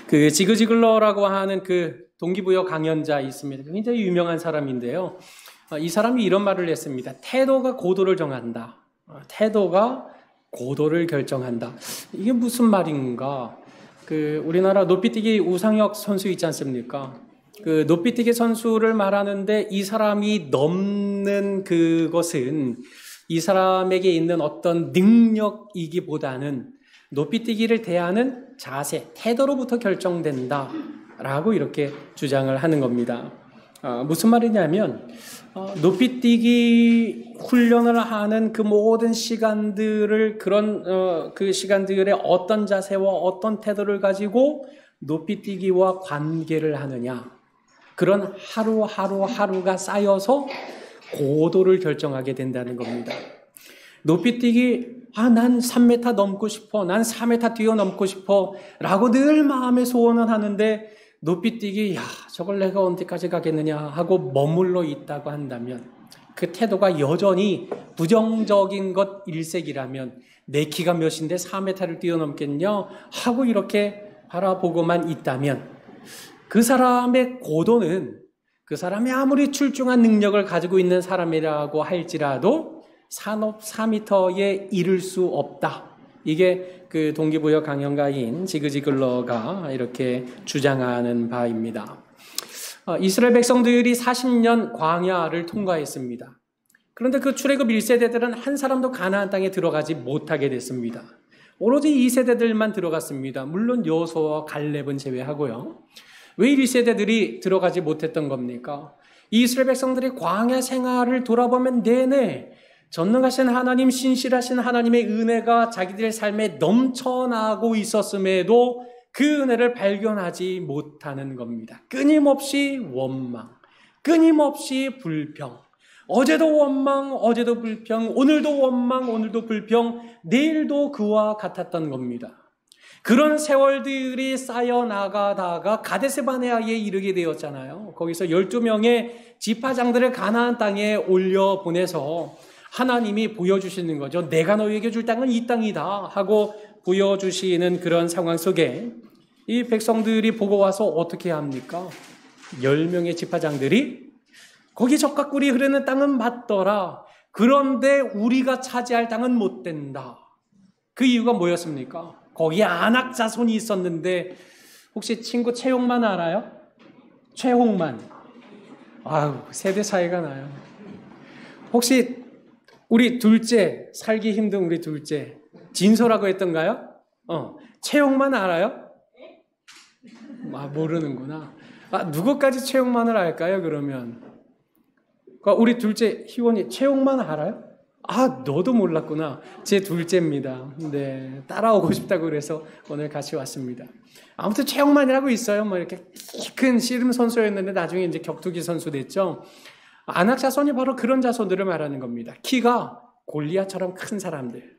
그 지그 지글러라고 하는 그 동기부여 강연자 있습니다. 굉장히 유명한 사람인데요. 이 사람이 이런 말을 했습니다. 태도가 고도를 정한다. 태도가 고도를 결정한다. 이게 무슨 말인가? 그 우리나라 높이뛰기 우상혁 선수 있지 않습니까? 그 높이뛰기 선수를 말하는데 이 사람이 넘는 그것은 이 사람에게 있는 어떤 능력이기보다는 높이뛰기를 대하는 자세, 태도로부터 결정된다라고 이렇게 주장을 하는 겁니다. 무슨 말이냐면 높이뛰기 훈련을 하는 그 모든 시간들을 그 시간들의 어떤 자세와 어떤 태도를 가지고 높이뛰기와 관계를 하느냐, 그런 하루가 쌓여서 고도를 결정하게 된다는 겁니다. 높이뛰기, 난 3m 넘고 싶어, 난 4m 뛰어넘고 싶어 라고 늘 마음에 소원을 하는데 높이뛰기, 저걸 내가 언제까지 가겠느냐 하고 머물러 있다고 한다면, 그 태도가 여전히 부정적인 것 일색이라면 내 키가 몇인데 4m를 뛰어넘겠냐 하고 이렇게 바라보고만 있다면, 그 사람의 고도는 그 사람이 아무리 출중한 능력을 가지고 있는 사람이라고 할지라도 산업 4m에 이를 수 없다. 이게 그 동기부여 강연가인 지그 지글러가 이렇게 주장하는 바입니다. 이스라엘 백성들이 40년 광야를 통과했습니다. 그런데 그 출애굽 1세대들은 한 사람도 가나안 땅에 들어가지 못하게 됐습니다. 오로지 2세대들만 들어갔습니다. 물론 여호수아와 갈렙은 제외하고요. 왜 1세대들이 들어가지 못했던 겁니까? 이스라엘 백성들이 광야 생활을 돌아보면 내내 전능하신 하나님, 신실하신 하나님의 은혜가 자기들의 삶에 넘쳐나고 있었음에도 그 은혜를 발견하지 못하는 겁니다. 끊임없이 원망, 끊임없이 불평, 어제도 원망, 어제도 불평, 오늘도 원망, 오늘도 불평, 내일도 그와 같았던 겁니다. 그런 세월들이 쌓여나가다가 가데스바네아에 이르게 되었잖아요. 거기서 12명의 지파장들을 가나안 땅에 올려보내서 하나님이 보여주시는 거죠. 내가 너희에게 줄 땅은 이 땅이다 하고 보여주시는 그런 상황 속에 이 백성들이 보고 와서 어떻게 합니까? 10명의 지파장들이 거기 적과 꿀이 흐르는 땅은 맞더라. 그런데 우리가 차지할 땅은 못 된다. 그 이유가 뭐였습니까? 거기 안악 자손이 있었는데, 혹시 친구 최홍만 알아요? 최홍만. 세대 차이가 나요. 혹시 우리 둘째, 살기 힘든 우리 둘째, 진서라고 했던가요? 최홍만 알아요? 모르는구나. 누구까지 최홍만을 알까요, 그러면? 우리 둘째 희원이 최홍만 알아요? 너도 몰랐구나. 제 둘째입니다. 네, 따라오고 싶다고 그래서 오늘 같이 왔습니다. 아무튼 최홍만이라고 있어요. 이렇게 큰 씨름 선수였는데 나중에 이제 격투기 선수 됐죠. 안악 자손이 바로 그런 자손들을 말하는 겁니다. 키가 골리앗처럼 큰 사람들.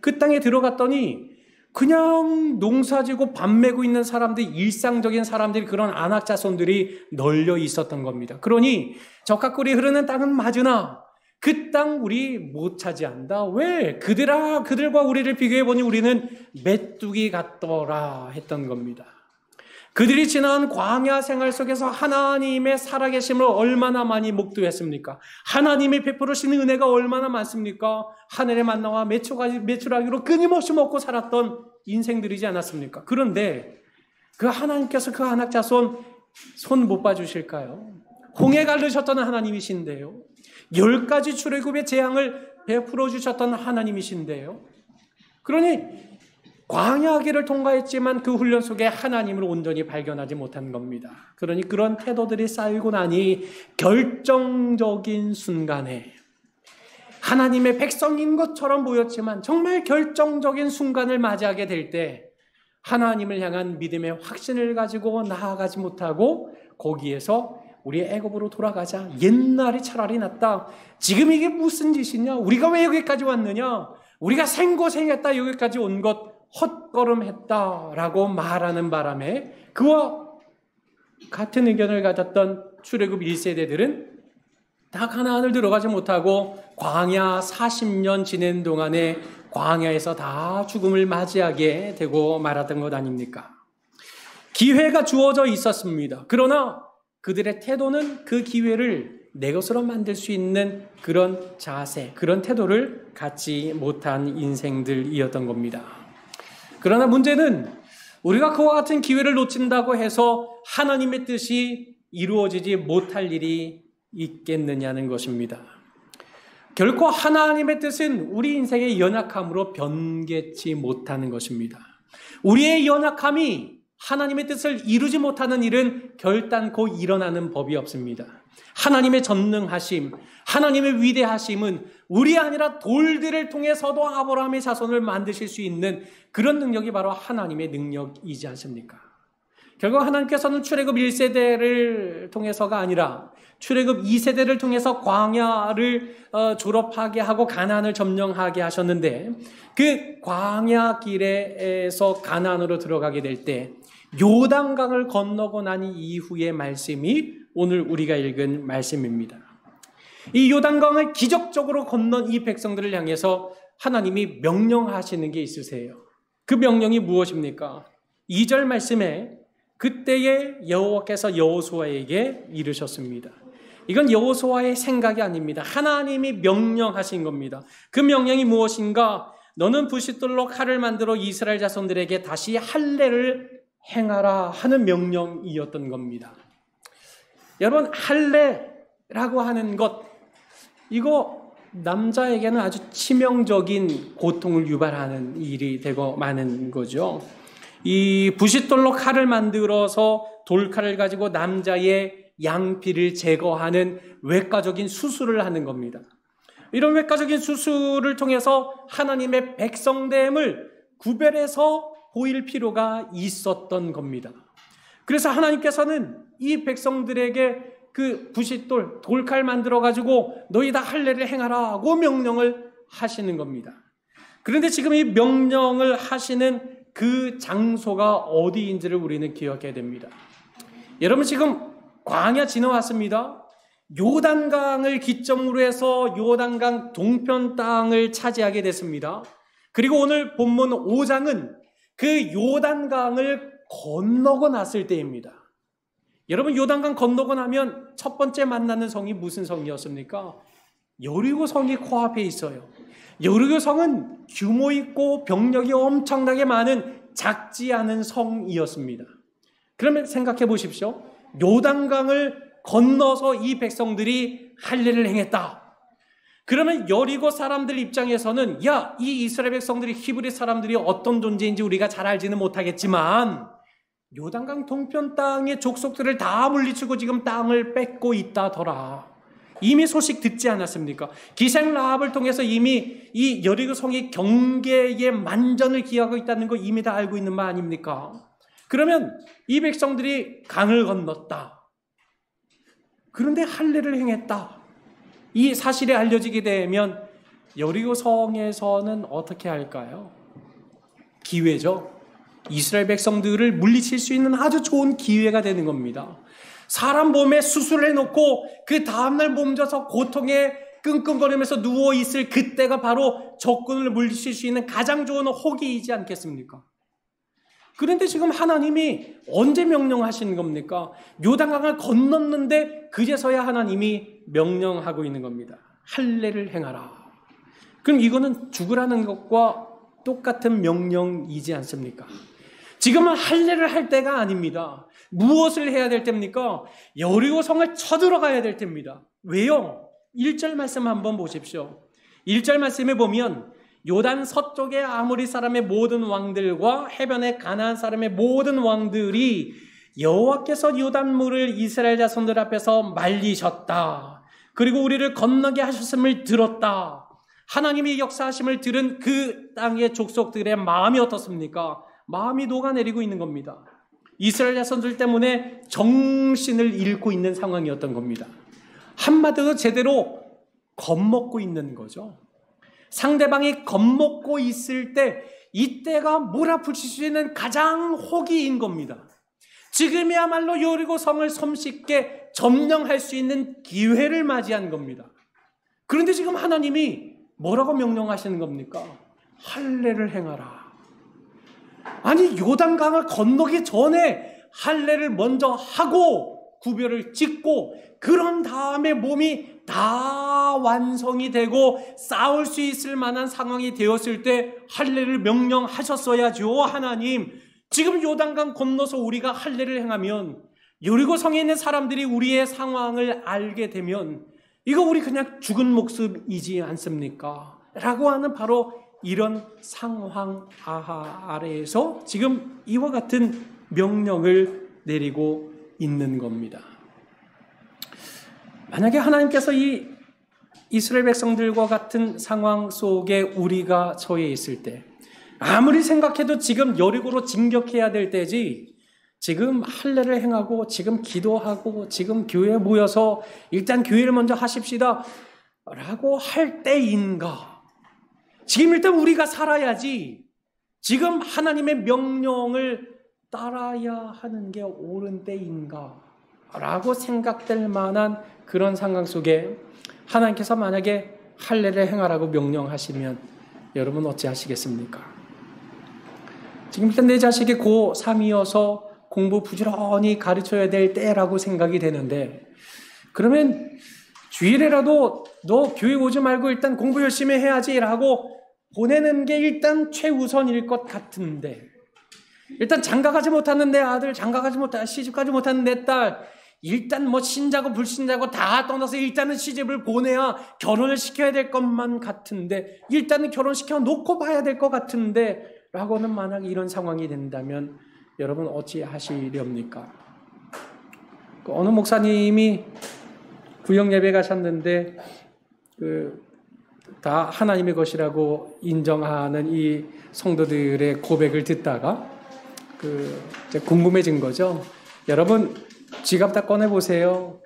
그 땅에 들어갔더니 그냥 농사지고 밥 메고 있는 사람들, 일상적인 사람들이, 그런 안악 자손들이 널려 있었던 겁니다. 그러니 적과 꿀이 흐르는 땅은 맞으나 그 땅 우리 못 차지한다. 왜? 그들과 우리를 비교해보니 우리는 메뚜기 같더라 했던 겁니다. 그들이 지난 광야 생활 속에서 하나님의 살아계심을 얼마나 많이 목도했습니까? 하나님이 베풀으시는 은혜가 얼마나 많습니까? 하늘의 만나와 메추라기로 끊임없이 먹고 살았던 인생들이지 않았습니까? 그런데 그 하나님께서 그 안악 자손 손 못 봐주실까요? 홍해 가르셨던 하나님이신데요. 10가지 출애굽의 재앙을 베풀어 주셨던 하나님이신데요. 그러니 광야기를 통과했지만 그 훈련 속에 하나님을 온전히 발견하지 못한 겁니다. 그러니 그런 태도들이 쌓이고 나니 결정적인 순간에 하나님의 백성인 것처럼 보였지만 정말 결정적인 순간을 맞이하게 될 때 하나님을 향한 믿음의 확신을 가지고 나아가지 못하고 거기에서 우리 애굽으로 돌아가자. 옛날이 차라리 낫다. 지금 이게 무슨 짓이냐? 우리가 왜 여기까지 왔느냐? 우리가 생고생했다 여기까지 온 것 헛걸음했다라고 말하는 바람에 그와 같은 의견을 가졌던 출애굽 1세대들은 다 가나안을 들어가지 못하고 광야 40년 지낸 동안에 광야에서 다 죽음을 맞이하게 되고 말았던 것 아닙니까? 기회가 주어져 있었습니다. 그러나 그들의 태도는 그 기회를 내 것으로 만들 수 있는 그런 자세, 그런 태도를 갖지 못한 인생들이었던 겁니다. 그러나 문제는 우리가 그와 같은 기회를 놓친다고 해서 하나님의 뜻이 이루어지지 못할 일이 있겠느냐는 것입니다. 결코 하나님의 뜻은 우리 인생의 연약함으로 변개치 못하는 것입니다. 우리의 연약함이 하나님의 뜻을 이루지 못하는 일은 결단코 일어나는 법이 없습니다. 하나님의 전능하심, 하나님의 위대하심은 우리 아니라 돌들을 통해서도 아브라함의 자손을 만드실 수 있는 그런 능력이 바로 하나님의 능력이지 않습니까? 결국 하나님께서는 출애굽 1세대를 통해서가 아니라 출애굽 2세대를 통해서 광야를 졸업하게 하고 가나안을 점령하게 하셨는데 그 광야 길에서 가나안으로 들어가게 될 때 요단강을 건너고 난 이후의 말씀이 오늘 우리가 읽은 말씀입니다. 이 요단강을 기적적으로 건넌 이 백성들을 향해서 하나님이 명령하시는 게 있으세요. 그 명령이 무엇입니까? 2절 말씀에 그때에 여호와께서 여호수아에게 이르셨습니다. 이건 여호수아의 생각이 아닙니다. 하나님이 명령하신 겁니다. 그 명령이 무엇인가? 너는 부싯돌로 칼을 만들어 이스라엘 자손들에게 다시 할례를 행하라 하는 명령이었던 겁니다. 여러분, 할례라고 하는 것, 이거 남자에게는 아주 치명적인 고통을 유발하는 일이 되고 마는 거죠. 이 부싯돌로 칼을 만들어서 돌칼을 가지고 남자의 양피를 제거하는 외과적인 수술을 하는 겁니다. 이런 외과적인 수술을 통해서 하나님의 백성됨을 구별해서 보일 필요가 있었던 겁니다. 그래서 하나님께서는 이 백성들에게 그 부싯돌, 돌칼 만들어가지고 너희 다 할례를 행하라고 명령을 하시는 겁니다. 그런데 지금 이 명령을 하시는 그 장소가 어디인지를 우리는 기억해야 됩니다. 여러분, 지금 광야 지나왔습니다. 요단강을 기점으로 해서 요단강 동편 땅을 차지하게 됐습니다. 그리고 오늘 본문 5장은 그 요단강을 건너고 났을 때입니다. 여러분, 요단강 건너고 나면 첫 번째 만나는 성이 무슨 성이었습니까? 여리고 성이 코앞에 있어요. 여리고 성은 규모 있고 병력이 엄청나게 많은 작지 않은 성이었습니다. 그러면 생각해 보십시오. 요단강을 건너서 이 백성들이 할례를 행했다. 그러면 여리고 사람들 입장에서는 야, 이 이스라엘 백성들이 히브리 사람들이 어떤 존재인지 우리가 잘 알지는 못하겠지만 요단강 동편 땅의 족속들을 다 물리치고 지금 땅을 뺏고 있다더라. 이미 소식 듣지 않았습니까? 기생 라합을 통해서 이미 이 여리고 성이 경계의 만전을 기하고 있다는 거 이미 다 알고 있는 바 아닙니까? 그러면 이 백성들이 강을 건넜다. 그런데 할례를 행했다. 이 사실이 알려지게 되면 여리고 성에서는 어떻게 할까요? 기회죠. 이스라엘 백성들을 물리칠 수 있는 아주 좋은 기회가 되는 겁니다. 사람 몸에 수술을 해놓고 그 다음날 몸져서 고통에 끙끙거리면서 누워있을 그때가 바로 적군을 물리칠 수 있는 가장 좋은 호기이지 않겠습니까? 그런데 지금 하나님이 언제 명령하시는 겁니까? 요단강을 건넜는데 그제서야 하나님이 명령하고 있는 겁니다. 할례를 행하라. 그럼 이거는 죽으라는 것과 똑같은 명령이지 않습니까? 지금은 할례를 할 때가 아닙니다. 무엇을 해야 될 때입니까? 여리고 성을 쳐들어가야 될 때입니다. 왜요? 1절 말씀 한번 보십시오. 1절 말씀에 보면 요단 서쪽의 아모리 사람의 모든 왕들과 해변의 가나안 사람의 모든 왕들이 여호와께서 요단물을 이스라엘 자손들 앞에서 말리셨다. 그리고 우리를 건너게 하셨음을 들었다. 하나님의 역사하심을 들은 그 땅의 족속들의 마음이 어떻습니까? 마음이 녹아내리고 있는 겁니다. 이스라엘 자손들 때문에 정신을 잃고 있는 상황이었던 겁니다. 한마디로 제대로 겁먹고 있는 거죠. 상대방이 겁먹고 있을 때 이때가 몰아붙일 수 있는 가장 호기인 겁니다. 지금이야말로 여리고 성을 손쉽게 점령할 수 있는 기회를 맞이한 겁니다. 그런데 지금 하나님이 뭐라고 명령하시는 겁니까? 할례를 행하라. 아니 요단강을 건너기 전에 할례를 먼저 하고 구별을 짓고 그런 다음에 몸이 다 완성이 되고 싸울 수 있을 만한 상황이 되었을 때 할례를 명령하셨어야죠. 하나님, 지금 요단강 건너서 우리가 할례를 행하면 여리고성에 있는 사람들이 우리의 상황을 알게 되면 이거 우리 그냥 죽은 목숨이지 않습니까? 라고 하는 바로 이런 상황 아래에서 지금 이와 같은 명령을 내리고 있는 겁니다. 만약에 하나님께서 이 이스라엘 백성들과 같은 상황 속에 우리가 처해 있을 때 아무리 생각해도 지금 여리고로 진격해야 될 때지 지금 할례를 행하고 지금 기도하고 지금 교회에 모여서 일단 교회를 먼저 하십시다 라고 할 때인가? 지금 일단 우리가 살아야지 지금 하나님의 명령을 따라야 하는 게 옳은 때인가? 라고 생각될 만한 그런 상황 속에 하나님께서 만약에 할례를 행하라고 명령하시면 여러분 어찌 하시겠습니까? 지금 일단 내 자식이 고3이어서 공부 부지런히 가르쳐야 될 때라고 생각이 되는데 그러면 주일에라도 너 교회 오지 말고 일단 공부 열심히 해야지 라고 보내는 게 일단 최우선일 것 같은데 일단 장가가지 못하는 내 아들, 장가가지 못한 시집가지 못하는 내 딸 일단 뭐 신자고 불신자고 다 떠나서 일단은 시집을 보내야 결혼을 시켜야 될 것만 같은데 일단은 결혼시켜 놓고 봐야 될 것 같은데 라고는 만약 이런 상황이 된다면 여러분 어찌 하시렵니까? 어느 목사님이 구역 예배 가셨는데 다 하나님의 것이라고 인정하는 이 성도들의 고백을 듣다가 궁금해진 거죠. 여러분 지갑 다 꺼내보세요.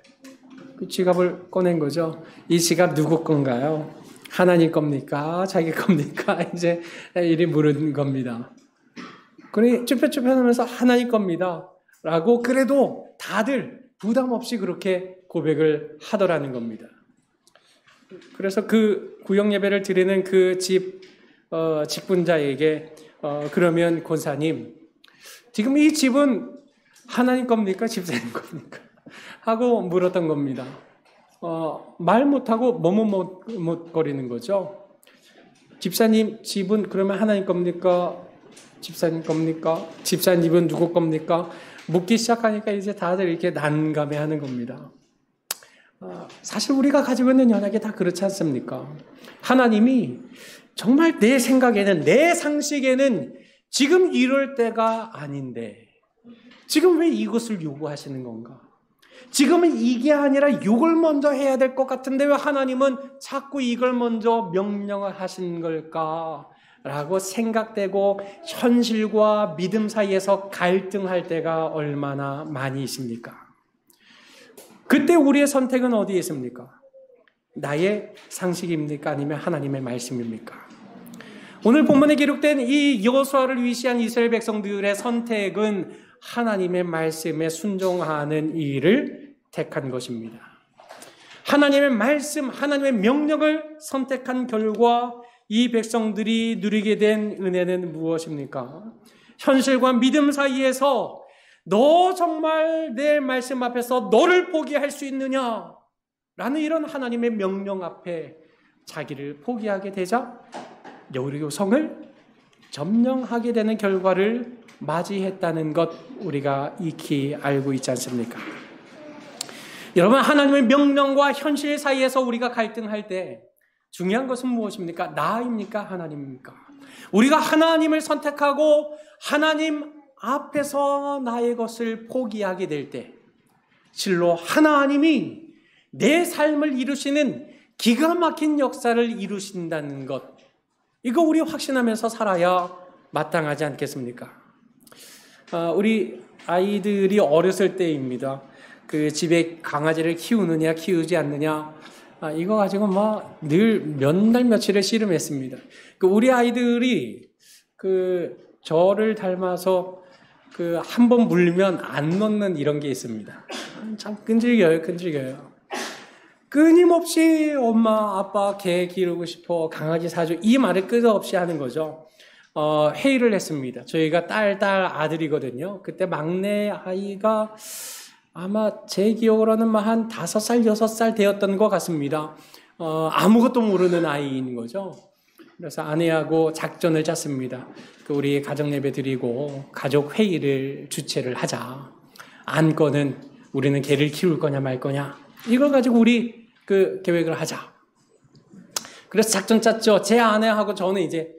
그 지갑을 꺼낸 거죠. 이 지갑 누구 건가요? 하나님 겁니까? 자기 겁니까? 이제 이리 물은 겁니다. 그러니 쭈뼛쭈뼛하면서 하나님 겁니다. 라고 그래도 다들 부담 없이 그렇게 고백을 하더라는 겁니다. 그래서 그 구역 예배를 드리는 그 직분자에게 그러면 권사님, 지금 이 집은 하나님 겁니까? 집사님 겁니까? 하고 물었던 겁니다. 말 못하고 머뭇거리는 거죠. 집사님 집은 그러면 하나님 겁니까? 집사님 겁니까? 집사님은 누구 겁니까? 묻기 시작하니까 이제 다들 이렇게 난감해하는 겁니다. 사실 우리가 가지고 있는 연약이 다 그렇지 않습니까? 하나님이 정말 내 생각에는 내 상식에는 지금 이럴 때가 아닌데 지금 왜 이것을 요구하시는 건가? 지금은 이게 아니라 이걸 먼저 해야 될 것 같은데 왜 하나님은 자꾸 이걸 먼저 명령을 하신 걸까? 라고 생각되고 현실과 믿음 사이에서 갈등할 때가 얼마나 많이 있습니까? 그때 우리의 선택은 어디에 있습니까? 나의 상식입니까? 아니면 하나님의 말씀입니까? 오늘 본문에 기록된 이 여호수아를 위시한 이스라엘 백성들의 선택은 하나님의 말씀에 순종하는 일을 택한 것입니다. 하나님의 말씀, 하나님의 명령을 선택한 결과 이 백성들이 누리게 된 은혜는 무엇입니까? 현실과 믿음 사이에서 너 정말 내 말씀 앞에서 너를 포기할 수 있느냐? 라는 이런 하나님의 명령 앞에 자기를 포기하게 되자 여리고성을 점령하게 되는 결과를 맞이했다는 것 우리가 익히 알고 있지 않습니까? 여러분, 하나님의 명령과 현실 사이에서 우리가 갈등할 때 중요한 것은 무엇입니까? 나입니까? 하나님입니까? 우리가 하나님을 선택하고 하나님 앞에서 나의 것을 포기하게 될 때 실로 하나님이 내 삶을 이루시는 기가 막힌 역사를 이루신다는 것, 이거 우리 확신하면서 살아야 마땅하지 않겠습니까? 우리 아이들이 어렸을 때입니다. 그 집에 강아지를 키우느냐 키우지 않느냐 이거 가지고 막 늘 몇 날 며칠을 씨름했습니다. 우리 아이들이 저를 닮아서 한 번 물면 안 놓는 이런 게 있습니다. 참 끈질겨요. 끊임없이 엄마, 아빠, 개 기르고 싶어, 강아지 사줘, 이 말을 끝없이 하는 거죠. 회의를 했습니다. 저희가 딸, 아들이거든요. 그때 막내 아이가 아마 제 기억으로는 한 5살, 6살 되었던 것 같습니다. 아무것도 모르는 아이인 거죠. 그래서 아내하고 작전을 짰습니다. 우리 가정 예배 드리고 가족 회의를 주최를 하자. 안건은 우리는 개를 키울 거냐 말 거냐. 이걸 가지고 우리 계획을 하자. 그래서 작전 짰죠. 제 아내하고 저는 이제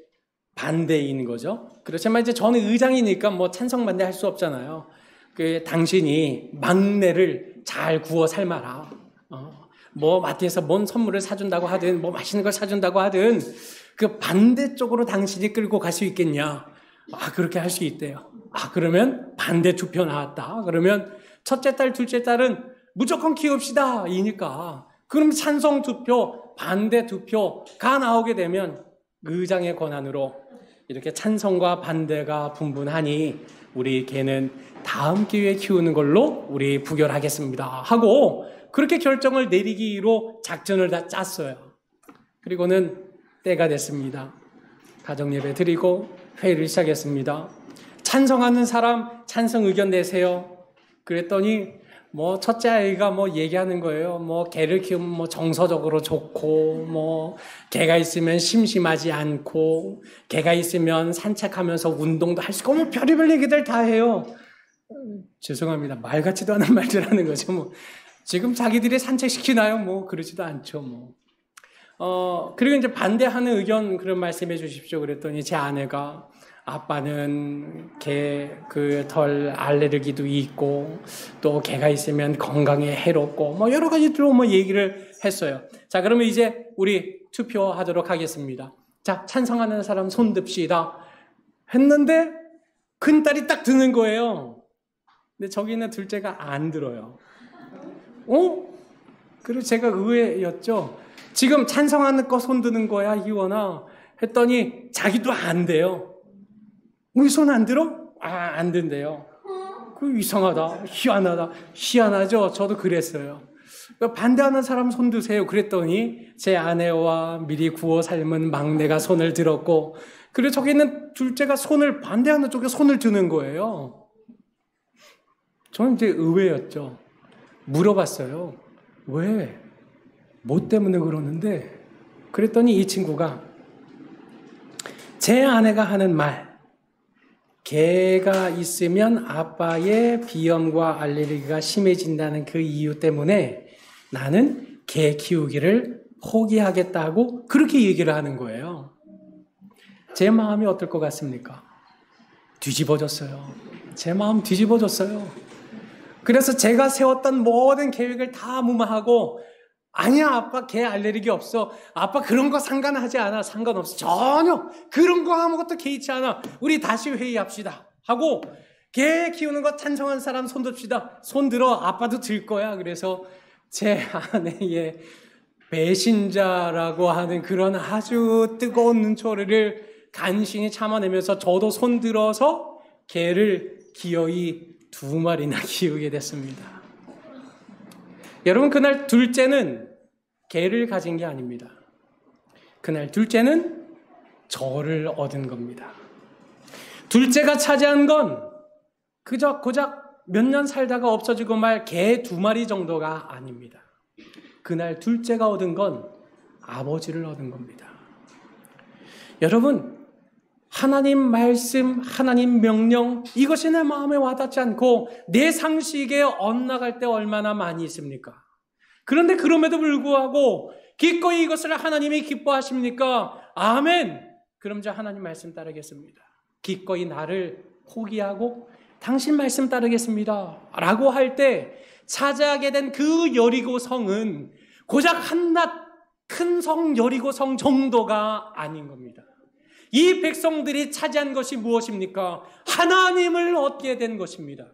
반대인 거죠. 그렇지만 이제 저는 의장이니까 뭐 찬성 반대 할 수 없잖아요. 당신이 막내를 잘 구워 삶아라. 뭐 마트에서 뭔 선물을 사준다고 하든 뭐 맛있는 걸 사준다고 하든 그 반대쪽으로 당신이 끌고 갈 수 있겠냐. 그렇게 할 수 있대요. 그러면 반대 투표 나왔다. 그러면 첫째 딸, 둘째 딸은 무조건 키웁시다. 이니까. 그럼 찬성 투표, 반대 투표가 나오게 되면 의장의 권한으로 이렇게 찬성과 반대가 분분하니 우리 개는 다음 기회에 키우는 걸로 우리 부결하겠습니다. 하고 그렇게 결정을 내리기로 작전을 다 짰어요. 그리고는 때가 됐습니다. 가정예배 드리고 회의를 시작했습니다. 찬성하는 사람 찬성 의견 내세요. 그랬더니 첫째 아이가 얘기하는 거예요. 개를 키우면 정서적으로 좋고, 개가 있으면 심심하지 않고, 개가 있으면 산책하면서 운동도 할 수 있고, 별의별 얘기들 다 해요. 죄송합니다. 말 같지도 않은 말들 하는 거죠. 지금 자기들이 산책시키나요? 그러지도 않죠. 그리고 이제 반대하는 의견 그런 말씀해 주십시오. 그랬더니 제 아내가 아빠는 개 털 알레르기도 있고 또 개가 있으면 건강에 해롭고 여러 가지로 얘기를 했어요. 자, 그러면 이제 우리 투표하도록 하겠습니다. 자, 찬성하는 사람 손 듭시다. 했는데 큰딸이 딱 드는 거예요. 근데 저기는 둘째가 안 들어요. 그리고 제가 의외였죠. 지금 찬성하는 거 손 드는 거야, 희원아. 했더니 자기도 안 돼요. 우리 손 안 들어? 안 된대요. 이상하다. 희한하죠? 저도 그랬어요. 반대하는 사람 손 드세요. 그랬더니 제 아내와 미리 구워 삶은 막내가 손을 들었고, 그리고 저기 있는 둘째가 반대하는 쪽에 손을 드는 거예요. 저는 이제 의외였죠. 물어봤어요. 왜? 뭐 때문에 그러는데? 그랬더니 이 친구가 제 아내가 하는 말, 개가 있으면 아빠의 비염과 알레르기가 심해진다는 그 이유 때문에 나는 개 키우기를 포기하겠다고 그렇게 얘기를 하는 거예요. 제 마음이 어떨 것 같습니까? 뒤집어졌어요. 제 마음 뒤집어졌어요. 그래서 제가 세웠던 모든 계획을 다 무마하고 아니야, 아빠 개 알레르기 없어. 아빠 그런 거 상관하지 않아. 상관없어. 전혀 그런 거 아무것도 개의치 않아. 우리 다시 회의합시다. 하고 개 키우는 거 찬성한 사람 손 듭시다. 손 들어. 아빠도 들 거야. 그래서 제 아내의 배신자라고 하는 그런 아주 뜨거운 눈초리를 간신히 참아내면서 저도 손 들어서 개를 기어이 2마리나 키우게 됐습니다. 여러분, 그날 둘째는 개를 가진 게 아닙니다. 그날 둘째는 저를 얻은 겁니다. 둘째가 차지한 건 그저 고작 몇 년 살다가 없어지고 말 개 2마리 정도가 아닙니다. 그날 둘째가 얻은 건 아버지를 얻은 겁니다. 여러분, 하나님 말씀, 하나님 명령, 이것이 내 마음에 와닿지 않고 내 상식에 엇나갈 때 얼마나 많이 있습니까? 그런데 그럼에도 불구하고 기꺼이 이것을 하나님이 기뻐하십니까? 아멘! 그럼 저 하나님 말씀 따르겠습니다. 기꺼이 나를 포기하고 당신 말씀 따르겠습니다. 라고 할 때 차지하게 된 그 여리고성은 고작 한낱 큰 성 여리고성 정도가 아닌 겁니다. 이 백성들이 차지한 것이 무엇입니까? 하나님을 얻게 된 것입니다.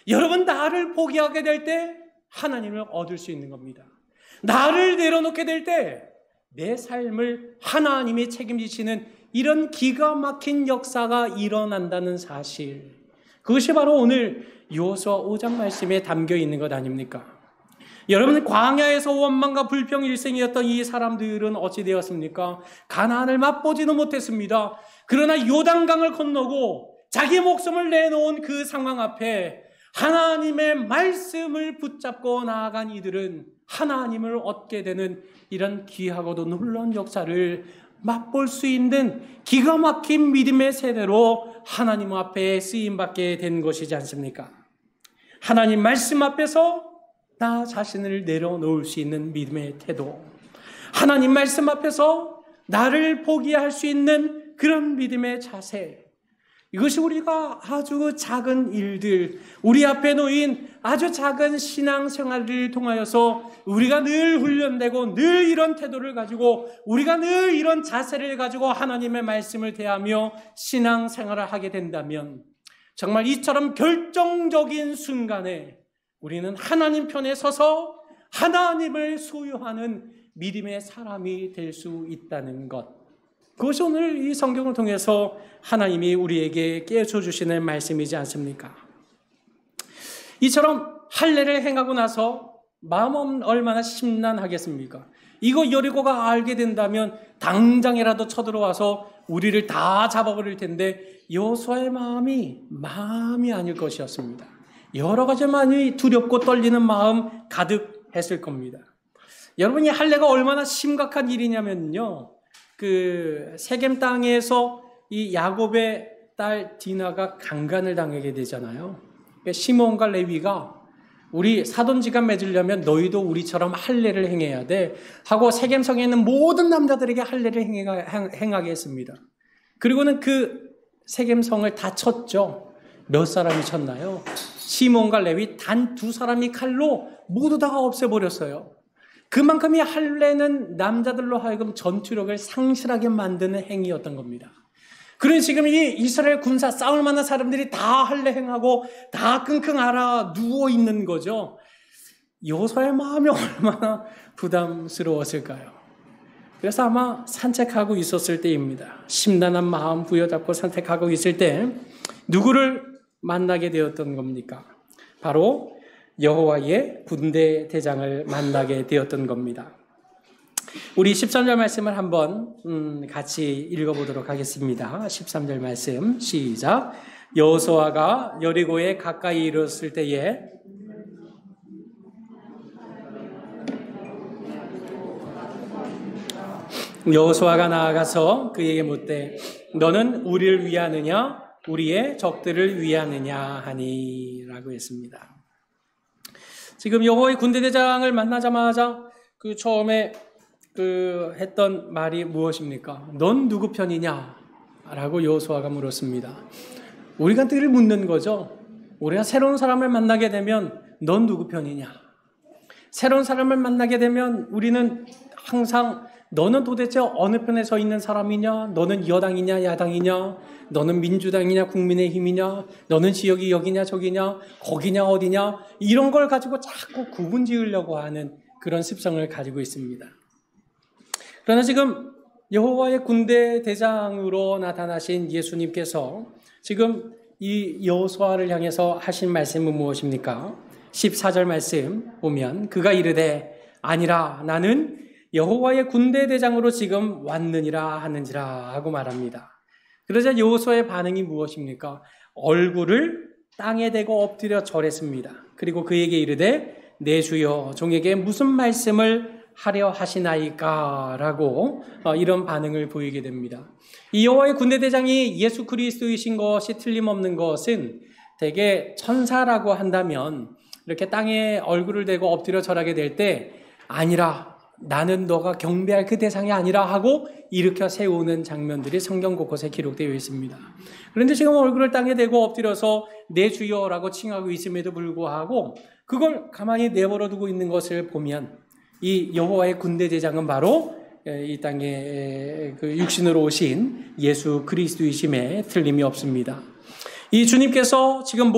여러분, 나를 포기하게 될 때 하나님을 얻을 수 있는 겁니다. 나를 내려놓게 될 때 내 삶을 하나님이 책임지시는 이런 기가 막힌 역사가 일어난다는 사실, 그것이 바로 오늘 여호수아 5장 말씀에 담겨 있는 것 아닙니까? 여러분, 광야에서 원망과 불평 일생이었던 이 사람들은 어찌 되었습니까? 가나안을 맛보지도 못했습니다. 그러나 요단강을 건너고 자기 목숨을 내놓은 그 상황 앞에 하나님의 말씀을 붙잡고 나아간 이들은 하나님을 얻게 되는 이런 귀하고도 놀라운 역사를 맛볼 수 있는 기가 막힌 믿음의 세대로 하나님 앞에 쓰임받게 된 것이지 않습니까? 하나님 말씀 앞에서 나 자신을 내려놓을 수 있는 믿음의 태도, 하나님 말씀 앞에서 나를 포기할 수 있는 그런 믿음의 자세, 이것이 우리가 아주 작은 일들, 우리 앞에 놓인 아주 작은 신앙생활을 통하여서 우리가 늘 훈련되고 늘 이런 태도를 가지고 우리가 늘 이런 자세를 가지고 하나님의 말씀을 대하며 신앙생활을 하게 된다면 정말 이처럼 결정적인 순간에 우리는 하나님 편에 서서 하나님을 소유하는 믿음의 사람이 될 수 있다는 것, 그것이 오늘 이 성경을 통해서 하나님이 우리에게 깨우쳐 주시는 말씀이지 않습니까? 이처럼 할례를 행하고 나서 마음은 얼마나 심란하겠습니까? 이거 여리고가 알게 된다면 당장이라도 쳐들어와서 우리를 다 잡아버릴 텐데 여호수아의 마음이 아닐 것이었습니다. 여러 가지 많이 두렵고 떨리는 마음 가득했을 겁니다. 여러분이 할례가 얼마나 심각한 일이냐면요, 그 세겜 땅에서 이 야곱의 딸 디나가 강간을 당하게 되잖아요. 시몬과 레위가 우리 사돈지간 맺으려면 너희도 우리처럼 할례를 행해야 돼 하고 세겜성에 있는 모든 남자들에게 할례를 행하게 했습니다. 그리고는 그 세겜성을 다 쳤죠. 몇 사람이 쳤나요? 시몬과 레위 단 2사람이 칼로 모두 다 없애버렸어요. 그만큼 이 할례는 남자들로 하여금 전투력을 상실하게 만드는 행위였던 겁니다. 그런 지금 이 이스라엘 군사 싸울 만한 사람들이 다 할례 행하고 다 끙끙 앓아 누워 있는 거죠. 여호수아의 마음이 얼마나 부담스러웠을까요? 그래서 아마 산책하고 있었을 때입니다. 심란한 마음 부여잡고 산책하고 있을 때 누구를 만나게 되었던 겁니까? 바로 여호와의 군대 대장을 만나게 되었던 겁니다. 우리 13절 말씀을 한번 같이 읽어보도록 하겠습니다. 13절 말씀 시작. 여호수아가 여리고에 가까이 이르렀을 때에 여호수아가 나아가서 그에게 묻되 너는 우리를 위하느냐 우리의 적들을 위하느냐 하니 라고 했습니다. 지금 여호와의 군대대장을 만나자마자 그 처음에 했던 말이 무엇입니까? 넌 누구 편이냐? 라고 여호수아가 물었습니다. 우리가 늘 묻는 거죠. 우리가 새로운 사람을 만나게 되면 넌 누구 편이냐? 새로운 사람을 만나게 되면 우리는 항상 너는 도대체 어느 편에 서 있는 사람이냐? 너는 여당이냐 야당이냐? 너는 민주당이냐 국민의힘이냐? 너는 지역이 여기냐 저기냐? 거기냐 어디냐? 이런 걸 가지고 자꾸 구분 지으려고 하는 그런 습성을 가지고 있습니다. 그러나 지금 여호와의 군대 대장으로 나타나신 예수님께서 지금 이 여호수아를 향해서 하신 말씀은 무엇입니까? 14절 말씀 보면 그가 이르되 아니라 나는 여호와의 군대 대장으로 지금 왔느니라 하는지라 하고 말합니다. 그러자 여호수아의 반응이 무엇입니까? 얼굴을 땅에 대고 엎드려 절했습니다. 그리고 그에게 이르되 내 주여 종에게 무슨 말씀을 하려 하시나이까? 라고 이런 반응을 보이게 됩니다. 이 여호와의 군대 대장이 예수 그리스도이신 것이 틀림없는 것은 대개 천사라고 한다면 이렇게 땅에 얼굴을 대고 엎드려 절하게 될 때 아니라 나는 너가 경배할 그 대상이 아니라 하고 일으켜 세우는 장면들이 성경 곳곳에 기록되어 있습니다. 그런데 지금 얼굴을 땅에 대고 엎드려서 내 주여라고 칭하고 있음에도 불구하고 그걸 가만히 내버려 두고 있는 것을 보면 이 여호와의 군대 대장은 바로 이 땅에 그 육신으로 오신 예수 그리스도이심에 틀림이 없습니다. 이 주님께서 지금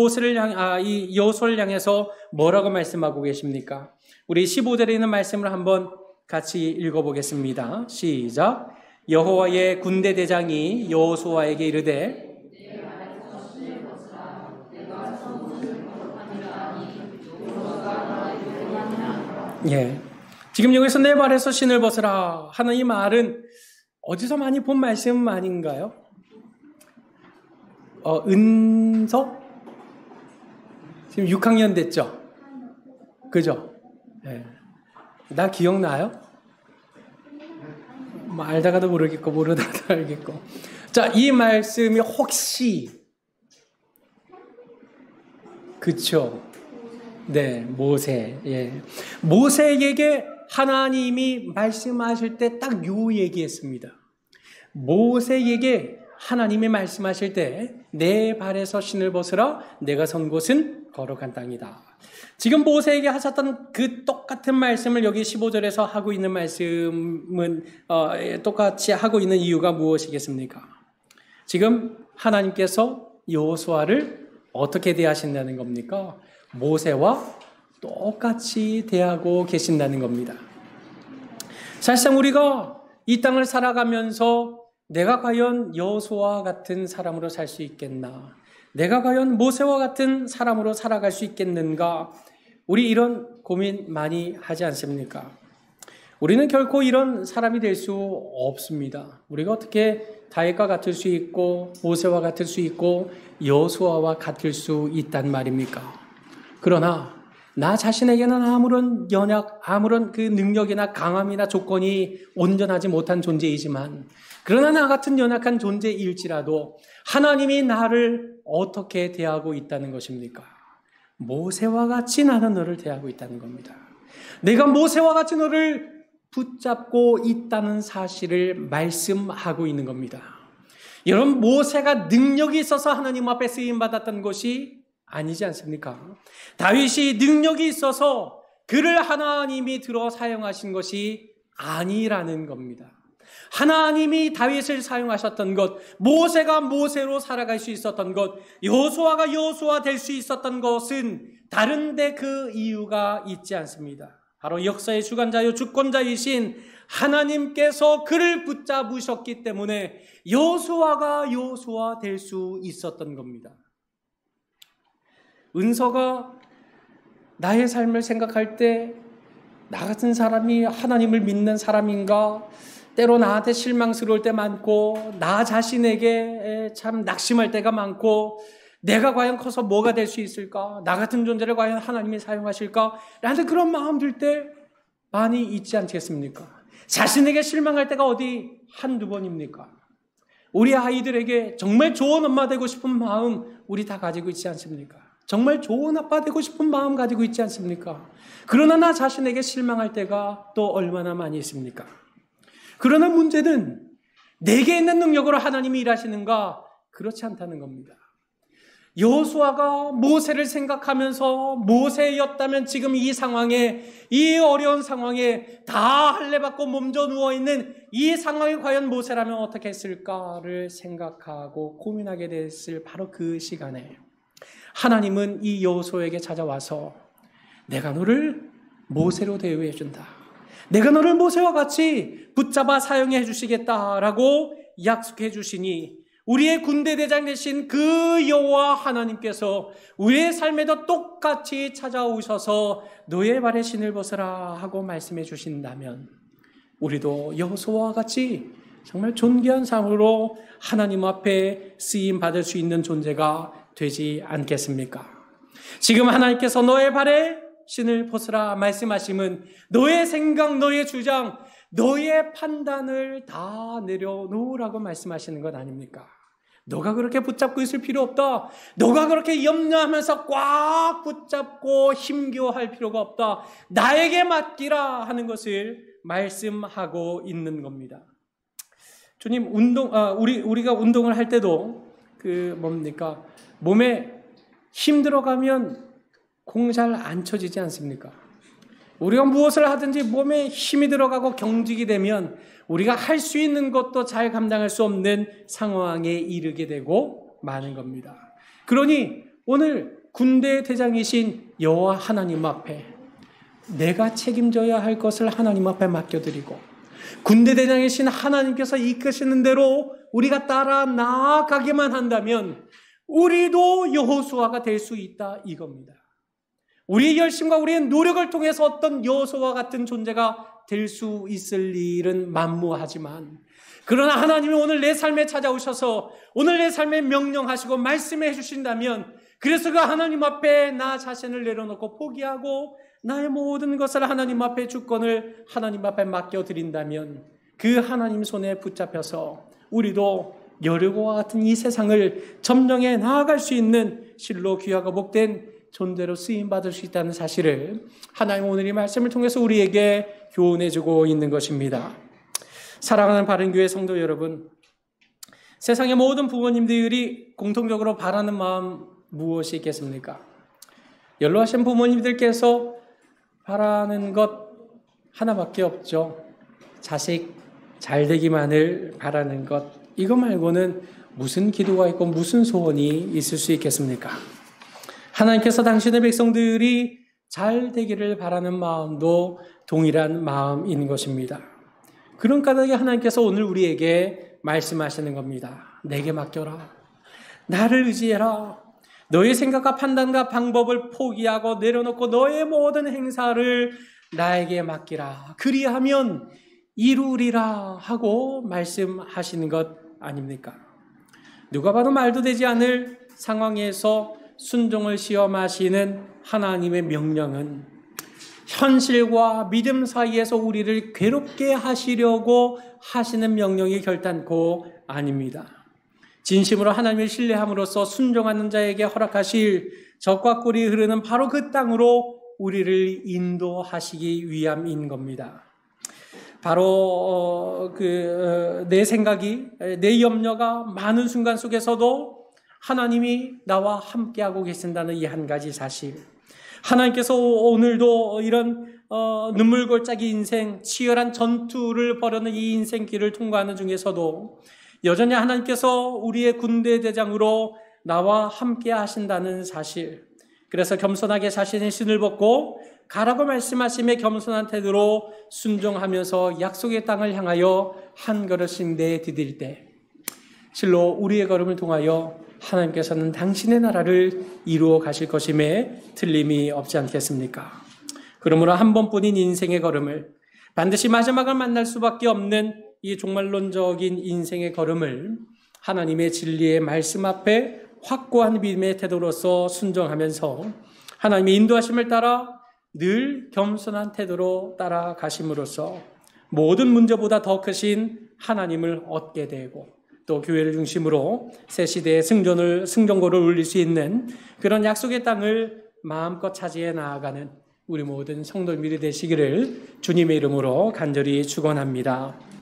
이 여호수아를 향해서 뭐라고 말씀하고 계십니까? 우리 15절에 있는 말씀을 한번 같이 읽어보겠습니다. 시작. 여호와의 군대 대장이 여호수아에게 이르되 예. 지금 여기서 내 발에서 신을 벗으라 하는 이 말은 어디서 많이 본 말씀 아닌가요? 은서? 지금 6학년 됐죠? 그죠? 예. 나 기억나요? 뭐 알다가도 모르겠고 모르다가도 알겠고. 자, 이 말씀이 혹시 그쵸? 네, 모세. 예. 모세에게 하나님이 말씀하실 때 딱 요 얘기했습니다. 모세에게 하나님이 말씀하실 때 내 발에서 신을 벗으라 내가 선 곳은 거룩한 땅이다. 지금 모세에게 하셨던 그 똑같은 말씀을 여기 15절에서 하고 있는 말씀은 똑같이 하고 있는 이유가 무엇이겠습니까? 지금 하나님께서 여호수아를 어떻게 대하신다는 겁니까? 모세와 똑같이 대하고 계신다는 겁니다. 사실상 우리가 이 땅을 살아가면서 내가 과연 여호수아와 같은 사람으로 살 수 있겠나? 내가 과연 모세와 같은 사람으로 살아갈 수 있겠는가? 우리 이런 고민 많이 하지 않습니까? 우리는 결코 이런 사람이 될 수 없습니다. 우리가 어떻게 다윗과 같을 수 있고 모세와 같을 수 있고 여호수아와 같을 수 있단 말입니까? 그러나 나 자신에게는 아무런 아무런 그 능력이나 강함이나 조건이 온전하지 못한 존재이지만 그러나 나 같은 연약한 존재일지라도 하나님이 나를 어떻게 대하고 있다는 것입니까? 모세와 같이 나는 너를 대하고 있다는 겁니다. 내가 모세와 같이 너를 붙잡고 있다는 사실을 말씀하고 있는 겁니다. 여러분, 모세가 능력이 있어서 하나님 앞에 쓰임받았던 것이 아니지 않습니까? 다윗이 능력이 있어서 그를 하나님이 들어 사용하신 것이 아니라는 겁니다. 하나님이 다윗을 사용하셨던 것, 모세가 모세로 살아갈 수 있었던 것, 여호수아가 여호수아 될 수 있었던 것은 다른데 그 이유가 있지 않습니다. 바로 역사의 주관자요 주권자이신 하나님께서 그를 붙잡으셨기 때문에 여호수아가 여호수아 될 수 있었던 겁니다. 은서가 나의 삶을 생각할 때 나 같은 사람이 하나님을 믿는 사람인가? 때로 나한테 실망스러울 때 많고 나 자신에게 참 낙심할 때가 많고 내가 과연 커서 뭐가 될 수 있을까? 나 같은 존재를 과연 하나님이 사용하실까? 라는 그런 마음 들 때 많이 있지 않겠습니까? 자신에게 실망할 때가 어디 한두 번입니까? 우리 아이들에게 정말 좋은 엄마 되고 싶은 마음 우리 다 가지고 있지 않습니까? 정말 좋은 아빠 되고 싶은 마음 가지고 있지 않습니까? 그러나 나 자신에게 실망할 때가 또 얼마나 많이 있습니까? 그러나 문제는 내게 있는 능력으로 하나님이 일하시는가? 그렇지 않다는 겁니다. 여호수아가 모세를 생각하면서 모세였다면 지금 이 상황에, 이 어려운 상황에 다 할례받고 몸져 누워있는 이 상황이 과연 모세라면 어떻게 했을까를 생각하고 고민하게 됐을 바로 그 시간에 하나님은 이 여호수아에게 찾아와서 내가 너를 모세로 대우해 준다. 내가 너를 모세와 같이 붙잡아 사용해 주시겠다라고 약속해 주시니 우리의 군대 대장 되신 그 여호와 하나님께서 우리의 삶에도 똑같이 찾아오셔서 너의 발에 신을 벗으라 하고 말씀해 주신다면 우리도 여호수아와 같이 정말 존귀한 삶으로 하나님 앞에 쓰임 받을 수 있는 존재가 되지 않겠습니까? 지금 하나님께서 너의 발에 신을 벗으라 말씀하심은 너의 생각, 너의 주장, 너의 판단을 다 내려놓으라고 말씀하시는 것 아닙니까? 너가 그렇게 붙잡고 있을 필요 없다. 너가 그렇게 염려하면서 꽉 붙잡고 힘겨워할 필요가 없다. 나에게 맡기라 하는 것을 말씀하고 있는 겁니다. 주님, 우리가 운동을 할 때도 몸에 힘 들어가면 공 잘 안 쳐지지 않습니까? 우리가 무엇을 하든지 몸에 힘이 들어가고 경직이 되면 우리가 할 수 있는 것도 잘 감당할 수 없는 상황에 이르게 되고 마는 겁니다. 그러니 오늘 군대 대장이신 여호와 하나님 앞에 내가 책임져야 할 것을 하나님 앞에 맡겨드리고 군대 대장이신 하나님께서 이끄시는 대로 우리가 따라 나아가기만 한다면 우리도 여호수아가 될 수 있다 이겁니다. 우리의 열심과 우리의 노력을 통해서 어떤 여호수아와 같은 존재가 될 수 있을 일은 만무하지만, 그러나 하나님이 오늘 내 삶에 찾아오셔서 오늘 내 삶에 명령하시고 말씀해 주신다면, 그래서 그 하나님 앞에 나 자신을 내려놓고 포기하고 나의 모든 것을 하나님 앞에 주권을 하나님 앞에 맡겨드린다면, 그 하나님 손에 붙잡혀서 우리도 여리고와 같은 이 세상을 점령해 나아갈 수 있는 실로 귀하고 복된 존재로 쓰임받을 수 있다는 사실을 하나님 오늘 이 말씀을 통해서 우리에게 교훈해주고 있는 것입니다. 사랑하는 바른교회 성도 여러분, 세상의 모든 부모님들이 공통적으로 바라는 마음 무엇이 있겠습니까? 연로하신 부모님들께서 바라는 것 하나밖에 없죠. 자식 잘 되기만을 바라는 것. 이거 말고는 무슨 기도가 있고 무슨 소원이 있을 수 있겠습니까? 하나님께서 당신의 백성들이 잘 되기를 바라는 마음도 동일한 마음인 것입니다. 그런 까닭에 하나님께서 오늘 우리에게 말씀하시는 겁니다. 내게 맡겨라. 나를 의지해라. 너의 생각과 판단과 방법을 포기하고 내려놓고 너의 모든 행사를 나에게 맡기라. 그리하면 이루리라 하고 말씀하시는 것 아닙니까? 누가 봐도 말도 되지 않을 상황에서 순종을 시험하시는 하나님의 명령은 현실과 믿음 사이에서 우리를 괴롭게 하시려고 하시는 명령이 결단코 아닙니다. 진심으로 하나님을 신뢰함으로써 순종하는 자에게 허락하실 젖과 꿀이 흐르는 바로 그 땅으로 우리를 인도하시기 위함인 겁니다. 바로 내 생각이, 내 염려가 많은 순간 속에서도 하나님이 나와 함께하고 계신다는 이 한 가지 사실. 하나님께서 오늘도 이런 눈물골짜기 인생, 치열한 전투를 벌여는 이 인생길을 통과하는 중에서도 여전히 하나님께서 우리의 군대 대장으로 나와 함께 하신다는 사실. 그래서 겸손하게 자신의 신을 벗고 가라고 말씀하심에 겸손한 태도로 순종하면서 약속의 땅을 향하여 한 걸음씩 내디딜 때, 실로 우리의 걸음을 통하여 하나님께서는 당신의 나라를 이루어 가실 것임에 틀림이 없지 않겠습니까? 그러므로 한 번뿐인 인생의 걸음을, 반드시 마지막을 만날 수밖에 없는 이 종말론적인 인생의 걸음을 하나님의 진리의 말씀 앞에 확고한 믿음의 태도로서 순종하면서 하나님의 인도하심을 따라 늘 겸손한 태도로 따라가심으로써 모든 문제보다 더 크신 하나님을 얻게 되고, 또 교회를 중심으로 새 시대의 승전고를 울릴 수 있는 그런 약속의 땅을 마음껏 차지해 나아가는 우리 모든 성도님들이 되시기를 주님의 이름으로 간절히 축원합니다.